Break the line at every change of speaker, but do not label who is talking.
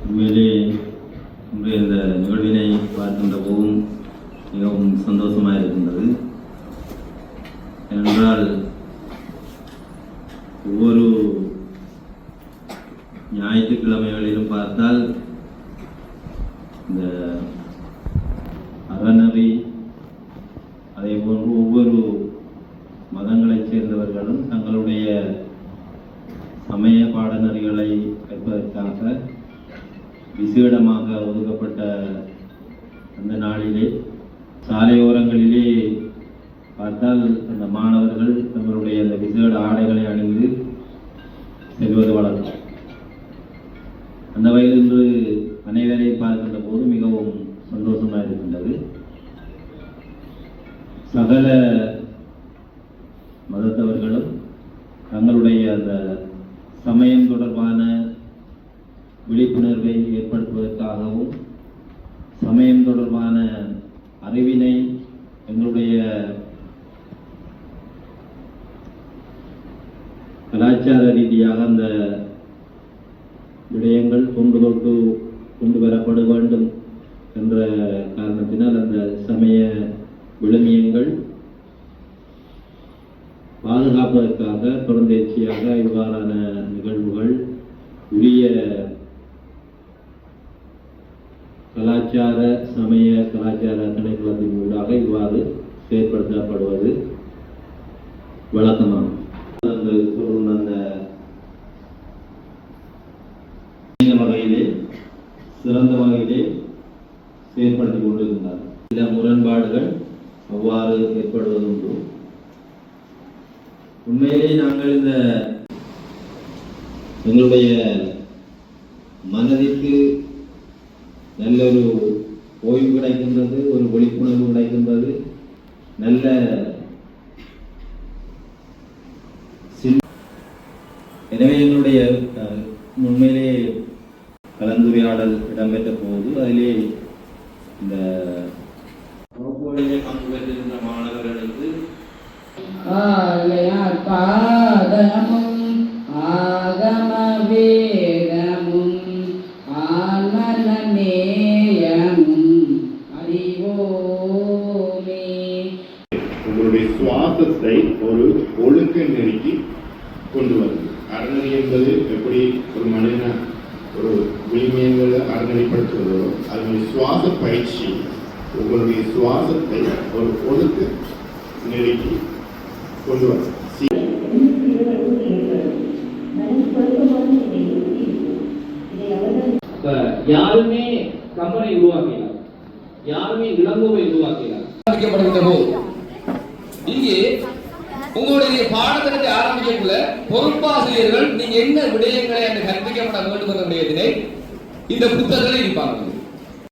உண்மையிலே இன்றைய இந்த நிகழ்வினை பார்க்கின்ற போதும் மிகவும் சந்தோஷமாக இருக்கின்றது. ஏனென்றால் ஒவ்வொரு ஞாயிற்றுக்கிழமைகளிலும் பார்த்தால் இந்த அறநெறி அதே போன்று ஒவ்வொரு மதங்களைச் சேர்ந்தவர்களும் தங்களுடைய சமய பாடநெறிகளை கற்பதற்காக விசேடமாக ஒதுக்கப்பட்ட அந்த நாளிலே சாலையோரங்களிலே பார்த்தால் அந்த மாணவர்கள் தங்களுடைய அந்த விசேட ஆடைகளை அணிந்து செல்வது வழக்கம். அந்த வகையில் இன்று அனைவரை பார்க்கின்ற போது மிகவும் சந்தோஷமாக இருக்கின்றது. சகல மதத்தவர்களும் தங்களுடைய அந்த சமயம் தொடர்பான விழிப்புணர்வை ஏற்படுத்துவதற்காகவும் சமயம் தொடர்பான அறிவினை எங்களுடைய கலாச்சார ரீதியாக அந்த விடயங்கள் தொன்று தொட்டு கொண்டு வரப்பட வேண்டும் என்ற காரணத்தினால் அந்த சமய விழுமியங்கள் பாதுகாப்பதற்காக தொடர்ந்தேர்ச்சியாக இவ்வாறான நிகழ்வுகள் உரிய கலாச்சார சமய கலாச்சார திணைக்களத்தின் ஊடாக இவ்வாறு செயற்படுத்தப்படுவது வழக்கமாகும். அந்த வகையிலே சிறந்த வகையிலே செயற்படுத்திக் கொண்டிருந்தார். சில முரண்பாடுகள் அவ்வாறு ஏற்படுவதுண்டு. உண்மையிலே நாங்கள் இந்த எங்களுடைய மனதிற்கு நல்ல ஒரு ஓய்வு கிடைக்கின்றது, ஒரு விழிப்புணர்வு கிடைக்கின்றது, நல்ல எனவே எங்களுடைய உண்மையிலே கலந்துரையாடல் இடம்பெற்ற போது அதிலே இந்த வகுப்புகளிலே பங்கு பெற்றிருந்த மாணவர்களுக்கு
பாதமும் ஆகம வேதமும் ஆன்மநேயமும் அறிவோமே.
உங்களுடைய சுவாசத்தை ஒரு ஒழுக்க நெருக்கி கொண்டு வருது. அறநெறி என்பது எப்படி ஒரு மனிதனை ஒரு விழுமியங்களை அறநெறிப்படுத்துவதோ அதனுடைய சுவாச பயிற்சி உங்களுடைய சுவாசத்தை ஒரு ஒழுக்க நெருக்கி கொண்டு வரும்.
யாருமே கம்பனை உருவாக்கிறார், யாருமே இளங்கோவை உருவாக்கிறார். இங்கே உங்களுடைய பாடத்திட்டத்தை ஆரம்பிக்கக்குள்ள பொறுப்பாசிரியர்கள் நீங்க என்ன விடயங்களை அந்த கற்பிக்கப்பட வேண்டும் என்ற விடயத்தினை இந்த புத்தகத்தில் இருப்பாங்க.